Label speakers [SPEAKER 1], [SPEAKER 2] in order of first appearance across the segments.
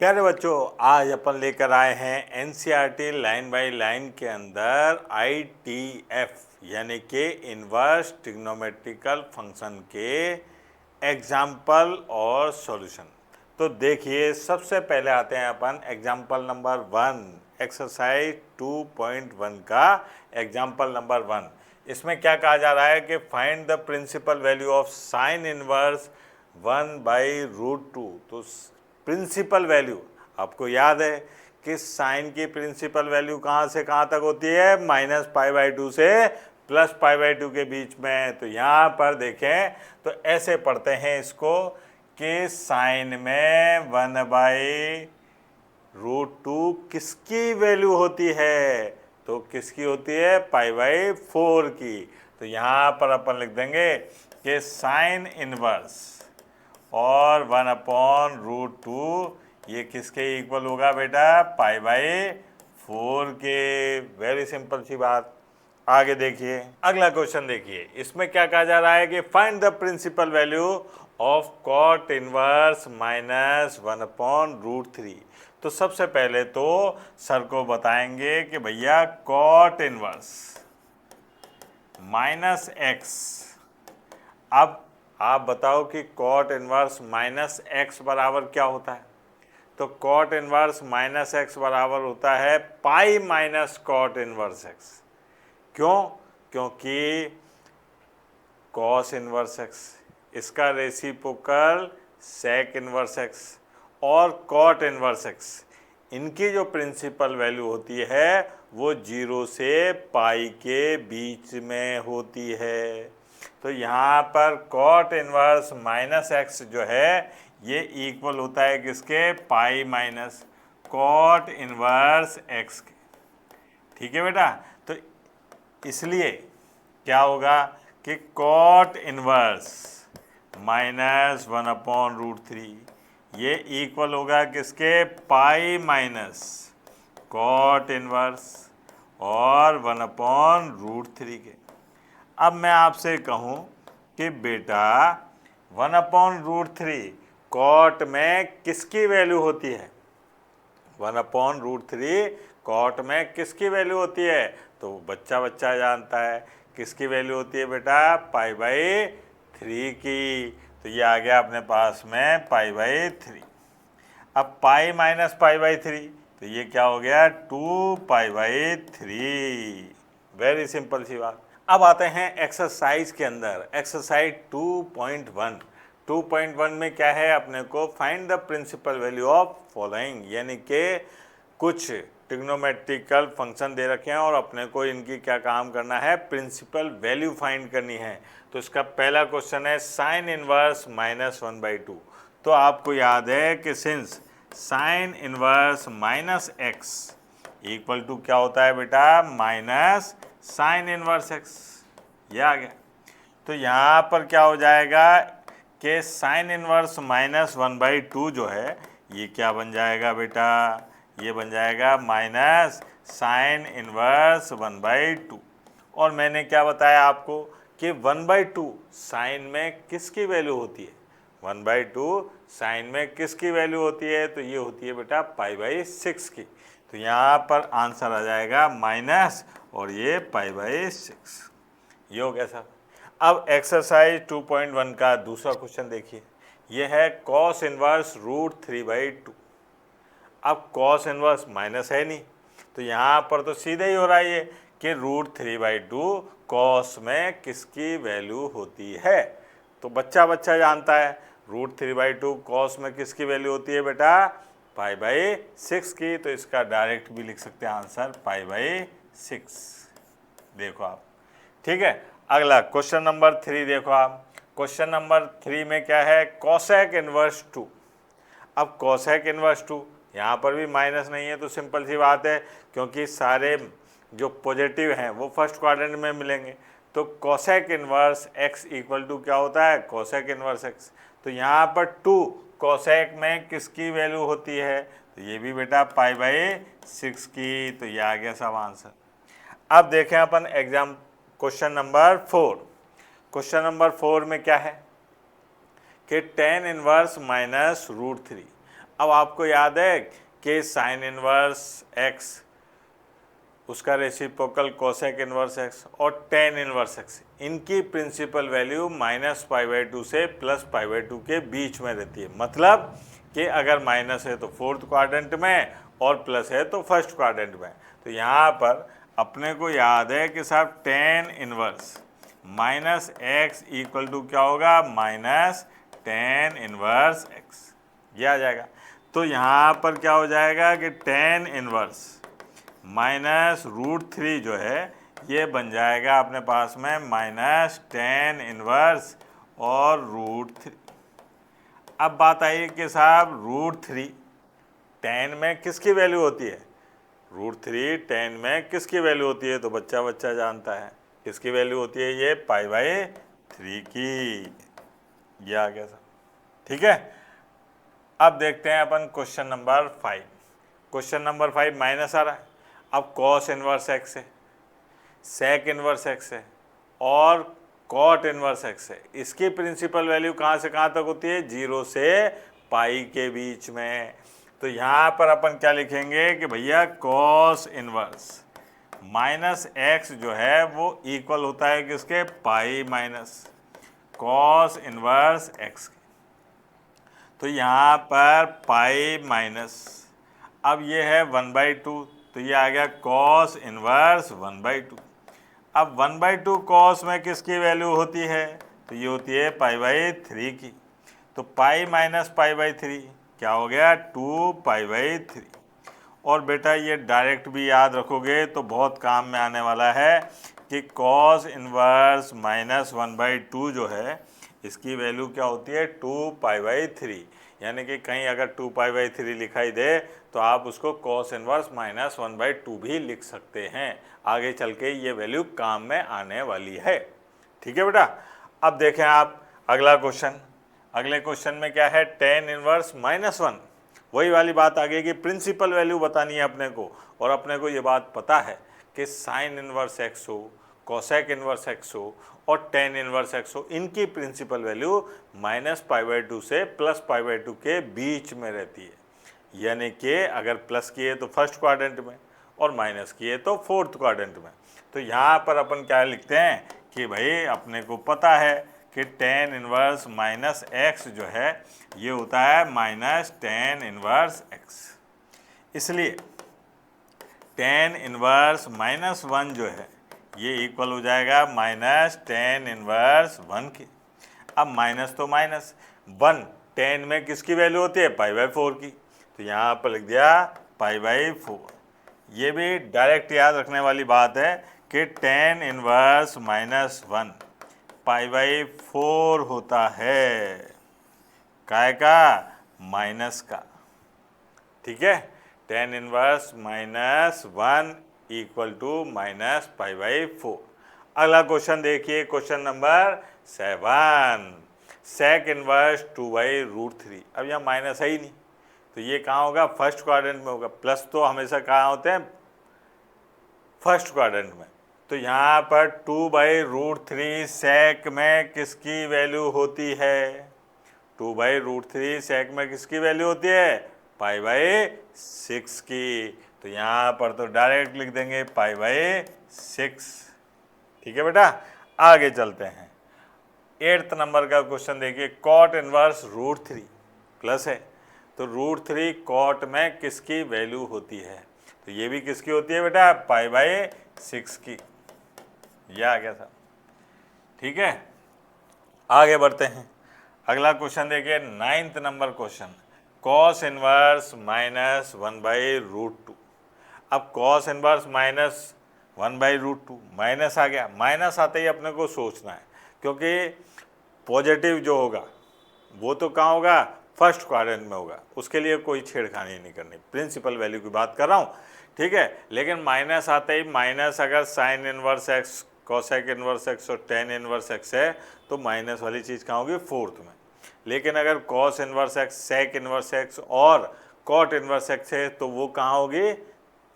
[SPEAKER 1] प्यारे बच्चों, आज अपन लेकर आए हैं एनसीईआरटी लाइन बाय लाइन के अंदर आईटीएफ यानी कि इन्वर्स ट्रिग्नोमेट्रिकल फंक्शन के एग्जाम्पल और सॉल्यूशन। तो देखिए, सबसे पहले आते हैं अपन एग्जाम्पल नंबर 1, एक्सरसाइज 2.1 का एग्जाम्पल नंबर 1। इसमें क्या कहा जा रहा है कि find the principal value of sine inverse 1/√2। तो प्रिंसिपल वैल्यू आपको याद है कि साइन की प्रिंसिपल वैल्यू कहाँ से कहाँ तक होती है, -π/2 से +π/2 के बीच में। तो यहाँ पर देखें तो ऐसे पढ़ते हैं इसको कि साइन में 1/√2 किसकी वैल्यू होती है, तो किसकी होती है, π/4 की। तो यहाँ पर अपन लिख देंगे कि साइन इनवर्स और 1/√2 ये किसके इक्वल होगा बेटा, π/4 के। वेरी सिंपल सी बात। आगे देखिए, अगला क्वेश्चन देखिए, इसमें क्या कहा जा रहा है कि find the principal value of cot inverse -1/√3। तो सबसे पहले तो सर को बताएंगे कि भैया कॉट इनवर्स -x, अब आप बताओ कि कॉट इनवर्स -x बराबर क्या होता है। तो कॉट इनवर्स -x बराबर होता है pi minus cot inverse x। क्यों? क्योंकि कॉस इनवर्स x, इसका रेसिप्रोकल सेक इनवर्स x और कॉट इनवर्स x, इनकी जो प्रिंसिपल वैल्यू होती है वो 0 से पाई के बीच में होती है। तो यहाँ पर कॉट इनवर्स -x जो है ये इक्वल होता है किसके, pi minus cot inverse x के। ठीक है बेटा। तो इसलिए क्या होगा कि कॉट इनवर्स -1/√3 ये इक्वल होगा किसके, पाई माइनस कॉट इनवर्स और 1/√3 के। अब मैं आपसे कहूँ कि बेटा 1/√3 कॉट में किसकी वैल्यू होती है, 1/√3 कॉट में किसकी वैल्यू होती है, तो बच्चा जानता है किसकी वैल्यू होती है बेटा, π/3 की। तो ये आ गया अपने पास में π/3। अब पाई माइनस π/3 तो ये क्या हो गया, 2π/3। वेरी सिंपल सी बात। अब आते हैं एक्सरसाइज के अंदर, एक्सरसाइज 2.1 में क्या है, अपने को find the principal value of following, यानी कि कुछ ट्रिग्नोमेट्रिकल फंक्शन दे रखे हैं और अपने को इनकी क्या काम करना है, प्रिंसिपल वैल्यू फाइंड करनी है। तो इसका पहला क्वेश्चन है साइन इनवर्स -1/2। तो आपको याद है कि since sine inverse -x equal to क्या होता है बेटा, माइनस साइन इनवर्स x, ये आ गया। तो यहाँ पर क्या हो जाएगा कि साइन इनवर्स -1/2 जो है ये क्या बन जाएगा बेटा, ये बन जाएगा माइनस साइन इनवर्स 1/2। और मैंने क्या बताया आपको कि 1/2 साइन में किसकी वैल्यू होती है, 1/2 साइन में किसकी वैल्यू होती है, तो ये होती है बेटा π/6 की। तो यहाँ पर आंसर आ जाएगा माइनस और ये π/6। ये हो गया सर। अब एक्सरसाइज 2.1 का दूसरा क्वेश्चन देखिए, ये है कॉस इनवर्स √3/2। अब कॉस इनवर्स माइनस है नहीं, तो यहाँ पर तो सीधे ही हो रहा है ये कि √3/2 कॉस में किसकी वैल्यू होती है। तो बच्चा जानता है √3/2 कॉस में किसकी वैल्यू होती है बेटा, π/6 की। तो इसका डायरेक्ट भी लिख सकते हैं आंसर π/6। देखो आप, ठीक है। अगला क्वेश्चन नंबर 3 देखो आप। क्वेश्चन नंबर 3 में क्या है, कोसेक इनवर्स 2। अब कोसेक इनवर्स 2 यहाँ पर भी माइनस नहीं है, तो सिंपल सी बात है क्योंकि सारे जो पॉजिटिव हैं वो फर्स्ट क्वाड्रेंट में मिलेंगे। तो cosec inverse x equal to क्या होता है, कोसेक इनवर्स x। तो यहाँ पर 2 कोसेक में किसकी वैल्यू होती है, तो ये भी बेटा π/6 की। तो ये आ गया सब आंसर। अब देखें अपन exam question number 4। Question number 4 में क्या है कि tan इनवर्स -√3। अब आपको याद है कि साइन इनवर्स एक्स, उसका रेसिप्रोकल कोसेक इनवर्स एक्स और टेन इनवर्स एक्स, इनकी प्रिंसिपल वैल्यू -π/2 से +π/2 के बीच में रहती है। मतलब कि अगर माइनस है तो फोर्थ क्वाड्रेंट में और प्लस है तो फर्स्ट क्वाड्रेंट में। तो यहाँ पर अपने को याद है कि साहब tan inverse -x equal to क्या होगा, -10 इनवर्स x, ये आ जाएगा। तो यहाँ पर क्या हो जाएगा कि टेन इनवर्स -√3 जो है ये बन जाएगा अपने पास में -10 इनवर्स और √3। अब बात आई कि साहब √3 10 में किसकी वैल्यू होती है, √3 10 में किसकी वैल्यू होती है, तो बच्चा बच्चा जानता है किसकी वैल्यू होती है, ये π/3 की। ये आ गया साहब, ठीक है। अब देखते हैं अपन question number 5। Question number 5 minus आ रहा है। अब कॉस इनवर्स एक्स है, सेक इनवर्स एक्स है और कॉट इनवर्स एक्स है। इसकी प्रिंसिपल वैल्यू कहाँ से कहाँ तक होती है, 0 से पाई के बीच में। तो यहाँ पर अपन क्या लिखेंगे कि भैया कॉस इनवर्स -x जो है वो इक्वल होता है किसके, pi minus cos inverse x। तो यहाँ पर पाई माइनस, अब ये है 1/2, तो ये आ गया कॉस इनवर्स 1/2। अब 1/2 कॉस में किसकी वैल्यू होती है, तो ये होती है π/3 की। तो पाई माइनस π/3 क्या हो गया, 2π/3। और बेटा ये डायरेक्ट भी याद रखोगे तो बहुत काम में आने वाला है कि कॉस इनवर्स -1/2 जो है इसकी वैल्यू क्या होती है, 2π/3। यानी कि कहीं अगर 2π/3 लिखाई दे तो आप उसको कॉस इनवर्स -1/2 भी लिख सकते हैं। आगे चल के ये वैल्यू काम में आने वाली है, ठीक है बेटा। अब देखें आप अगला क्वेश्चन। अगले क्वेश्चन में क्या है, टेन इनवर्स -1। वही वाली बात आ गई कि प्रिंसिपल वैल्यू बतानी है अपने को, और अपने को ये बात पता है कि साइन इनवर्स एक्स हो, कोसेक इनवर्स एक्स हो और टेन इनवर्स एक्स हो, इनकी प्रिंसिपल वैल्यू -π/2 से +π/2 के बीच में रहती है। यानी कि अगर प्लस किए तो फर्स्ट क्वाड्रेंट में और माइनस किए तो फोर्थ क्वाड्रेंट में। तो यहाँ पर अपन क्या लिखते हैं कि भाई अपने को पता है कि टेन इनवर्स -x जो है ये होता है -10 इनवर्स x। इसलिए टेन इनवर्स -1 जो है ये इक्वल हो जाएगा -10 इनवर्स 1 के। अब माइनस तो माइनस 1 10 में किसकी वैल्यू होती है, π/4 की। तो यहाँ पर लिख दिया π/4। ये भी डायरेक्ट याद रखने वाली बात है कि टेन इनवर्स -1 π/4 होता है, काय का, माइनस का, ठीक है। Tan inverse -1 equal to -π/4। अगला क्वेश्चन देखिए, क्वेश्चन नंबर 7। Sec inverse 2/√3। अब यहाँ माइनस है ही नहीं तो ये कहाँ होगा, फर्स्ट क्वाड्रेंट में होगा। प्लस तो हमेशा कहाँ होते हैं, फर्स्ट क्वाड्रेंट में। तो यहाँ पर 2/√3 सेक में किसकी वैल्यू होती है, 2/√3 सेक में किसकी वैल्यू होती है, π/6 की। तो यहाँ पर तो डायरेक्ट लिख देंगे π/6, ठीक है बेटा। आगे चलते हैं, 8th नंबर का क्वेश्चन देखिए। कॉट इनवर्स √3 प्लस है, तो √3 कॉट में किसकी वैल्यू होती है, तो ये भी किसकी होती है बेटा, π/6 की। यह आ गया था, ठीक है। आगे बढ़ते हैं, अगला क्वेश्चन देखिए 9th number question. Cos inverse -1/√2। अब कॉस इनवर्स -1/√2 माइनस आ गया। माइनस आते ही अपने को सोचना है, क्योंकि पॉजिटिव जो होगा वो तो कहाँ होगा, फर्स्ट क्वाड्रेंट में होगा। उसके लिए कोई छेड़खानी नहीं करनी, प्रिंसिपल वैल्यू की बात कर रहा हूँ, ठीक है। लेकिन माइनस आते ही, माइनस अगर sign inverse x, cosec inverse x और टेन इनवर्स एक्स है तो माइनस वाली चीज़ कहाँ होगी, फोर्थ में। लेकिन अगर cos inverse x, sec inverse x और कॉट इनवर्स एक्स है तो वो कहाँ होगी,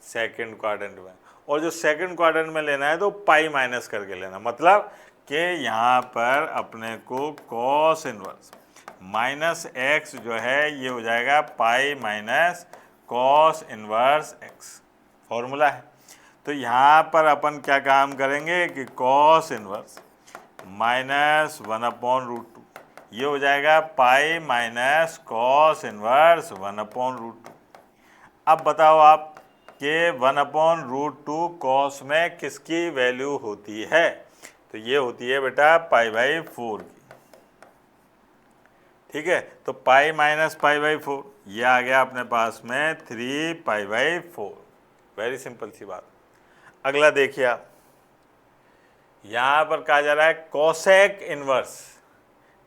[SPEAKER 1] सेकंड क्वाड्रेंट में। और जो सेकंड क्वाड्रेंट में लेना है तो पाई माइनस करके लेना। मतलब कि यहाँ पर अपने को कॉस इनवर्स माइनस एक्स जो है ये हो जाएगा pi minus cos inverse x, formula है। तो यहाँ पर अपन क्या काम करेंगे कि कॉस इनवर्स माइनस 1/√2 ये हो जाएगा पाई माइनस कॉस इनवर्स 1/√2। अब बताओ आप कि 1/√2 कॉस में किसकी वैल्यू होती है? तो ये होती है बेटा पाई/4 की। ठीक है, तो पाई माइनस पाई/4 ये आ गया अपने पास में 3 पाई/4। वेरी सिंपल सी बात। अगला देखिए आप, यहाँ पर कहा जा रहा है कोसेक इनवर्स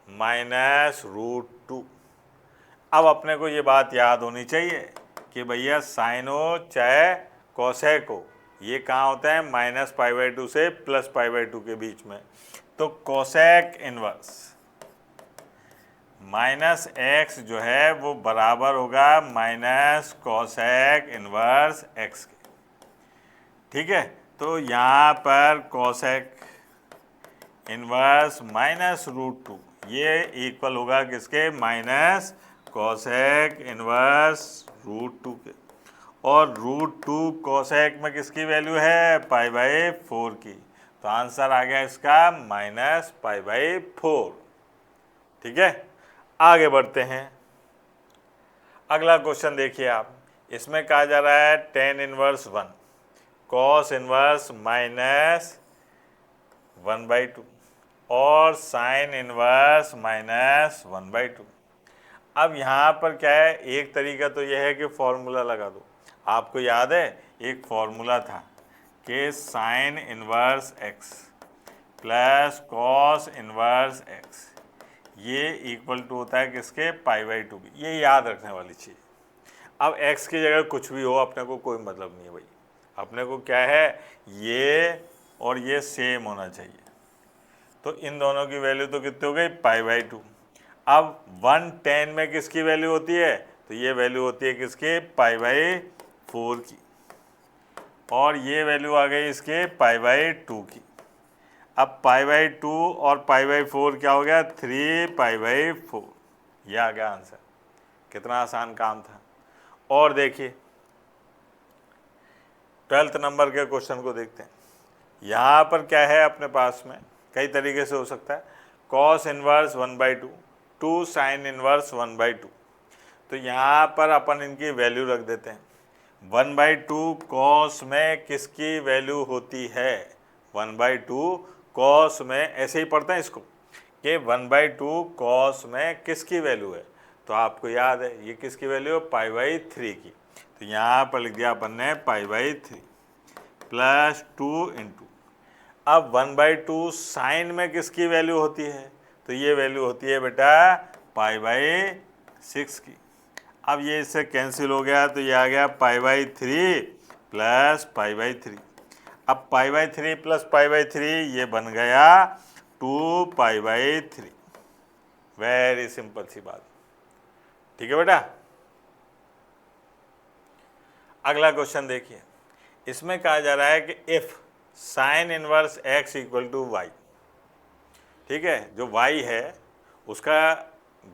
[SPEAKER 1] -√2। अब अपने को ये बात याद होनी चाहिए कि भैया साइन हो चाहे कोसेक हो, ये कहाँ होता है -पाई/2 से +पाई/2 के बीच में। तो कोसेक इनवर्स माइनस एक्स जो है वो बराबर होगा माइनस कोसेक इनवर्स एक्स के। ठीक है, तो यहाँ पर कोसेक इनवर्स -√2 ये इक्वल होगा किसके? माइनस कोसेक इनवर्स √2 के। और √2 कोसेक में किसकी वैल्यू है? पाई/4 की। तो आंसर आ गया इसका -पाई/4। ठीक है, आगे बढ़ते हैं। अगला क्वेश्चन देखिए आप, इसमें कहा जा रहा है tan इनवर्स 1 कॉस इनवर्स -1/2 और साइन इनवर्स -1/2। अब यहाँ पर क्या है, एक तरीका तो यह है कि फॉर्मूला लगा दो। आपको याद है एक फॉर्मूला था कि sign inverse x plus cos inverse x ये इक्वल टू होता है किसके? पाई/2 की। ये याद रखने वाली चीज़। अब x की जगह कुछ भी हो अपने को कोई मतलब नहीं है भाई, अपने को क्या है ये और ये सेम होना चाहिए। तो इन दोनों की वैल्यू तो कितनी हो गई? पाई/2। अब 1/10 में किसकी वैल्यू होती है? तो ये वैल्यू होती है किसके? पाई/4 की। और ये वैल्यू आ गई इसके पाई/2 की। अब पाई/2 और पाई/4 क्या हो गया? 3 पाई/4। ये आ गया आंसर। कितना आसान काम था। और देखिए 12th नंबर के क्वेश्चन को देखते हैं। यहाँ पर क्या है अपने पास में, कई तरीके से हो सकता है। Cos inverse 1/2 to sine inverse 1/2। तो यहाँ पर अपन इनकी वैल्यू रख देते हैं। 1/2 कॉस में किसकी वैल्यू होती है? 1/2 कॉस में ऐसे ही पढ़ते हैं इसको कि 1/2 कॉस में किसकी वैल्यू है? तो आपको याद है ये किसकी वैल्यू है? पाई/3 की। तो यहाँ पर लिख दिया अपन ने पाई/3 प्लस 2 इंटू। अब 1/2 साइन में किसकी वैल्यू होती है? तो ये वैल्यू होती है बेटा पाई/6 की। अब ये इससे कैंसिल हो गया तो ये आ गया पाई/3 प्लस पाई/3। अब पाई/3 प्लस पाई/3 ये बन गया 2 पाई/3। वेरी सिंपल सी बात। ठीक है बेटा, अगला क्वेश्चन देखिए। इसमें कहा जा रहा है कि if sine inverse x equal to y. ठीक है, जो y है उसका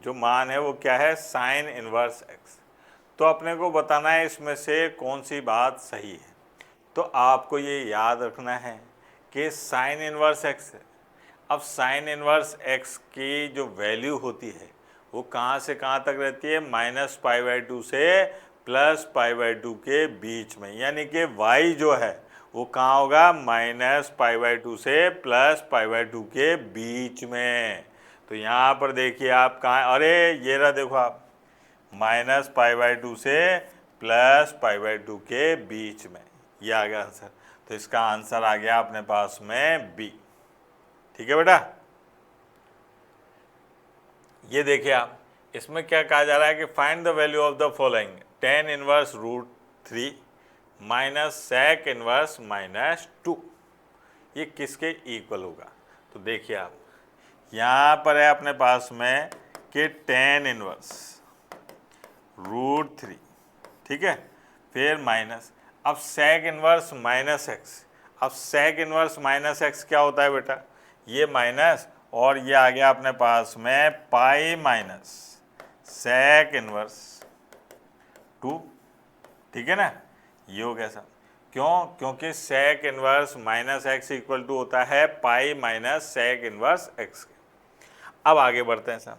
[SPEAKER 1] जो मान है वो क्या है? Sign inverse x. तो अपने को बताना है इसमें से कौन सी बात सही है। तो आपको ये याद रखना है कि साइन इनवर्स एक्स है। अब साइन इनवर्स एक्स की जो वैल्यू होती है वो कहाँ से कहाँ तक रहती है? -पाई/2 से +पाई/2 के बीच में। यानी कि y जो है वो कहाँ होगा? -पाई/2 से +पाई/2 के बीच में। तो यहाँ पर देखिए आप कहाँ, अरे ये रहा देखो आप, -पाई/2 से +पाई/2 के बीच में। ये आ गया आंसर। तो इसका आंसर आ गया अपने पास में बी। ठीक है बेटा, ये देखिए आप, इसमें क्या कहा जा रहा है कि find the value of the following tan inverse √3 minus sec inverse -2। ये किसके इक्वल होगा? तो देखिए आप, यहाँ पर है अपने पास में कि tan इनवर्स √3। ठीक है, फिर माइनस, अब सेक इनवर्स -x। अब सेक इनवर्स -x क्या होता है बेटा? ये माइनस और ये आ गया अपने पास में पाई माइनस सेक इनवर्स 2, ठीक है ना। ये हो गया सर। क्यों? क्योंकि sec inverse minus x equal to होता है pi minus sec inverse x के। अब आगे बढ़ते हैं सर।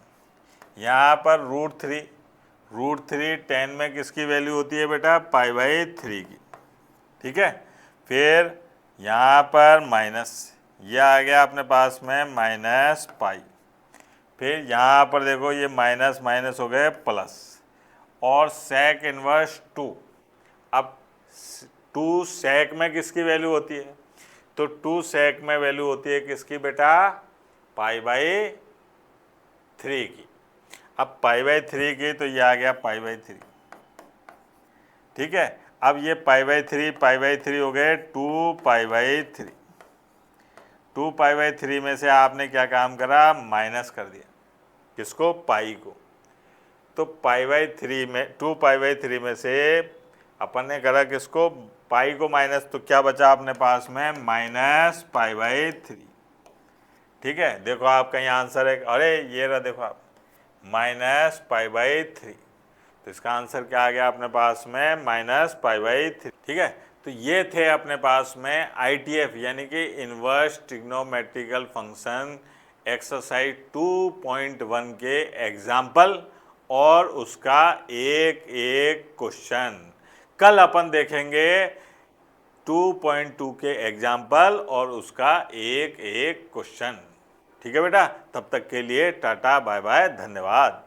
[SPEAKER 1] यहाँ पर रूट थ्री 10 में किसकी वैल्यू होती है बेटा? पाई बाई 3 की, ठीक है। फिर यहाँ पर माइनस, ये आ गया अपने पास में माइनस पाई। फिर यहाँ पर देखो ये माइनस माइनस हो गए प्लस, और सेक इनवर्स 2। अब 2 सेक में किसकी वैल्यू होती है? तो 2 सेक में वैल्यू होती है किसकी बेटा? पाई बाई 3 की। अब पाई बाई 3 की, तो ये आ गया पाई बाई 3, ठीक है। अब ये पाई बाई 3 हो गए 2 पाई बाई 3। 2 पाई बाई 3 में से आपने क्या काम करा? माइनस कर दिया, किसको? पाई को। तो पाई बाई 3 में 2 पाई बाई 3 में से अपन ने करा किसको? पाई को माइनस, तो क्या बचा अपने पास में? माइनस पाई बाई 3, ठीक है। देखो आपका यहाँ आंसर है, अरे ये रहा देखो आप, माइनस पाई बाई 3। तो इसका आंसर क्या आ गया अपने पास में? माइनस पाई बाई 3, ठीक है। तो ये थे अपने पास में ITF यानी कि इन्वर्स ट्रिग्नोमेट्रिकल फंक्शन एक्सरसाइज 2.1 के एग्जाम्पल और उसका एक एक क्वेश्चन। कल अपन देखेंगे 2.2 के एग्जाम्पल और उसका एक एक क्वेश्चन, ठीक है बेटा। तब तक के लिए टाटा बाय बाय, धन्यवाद।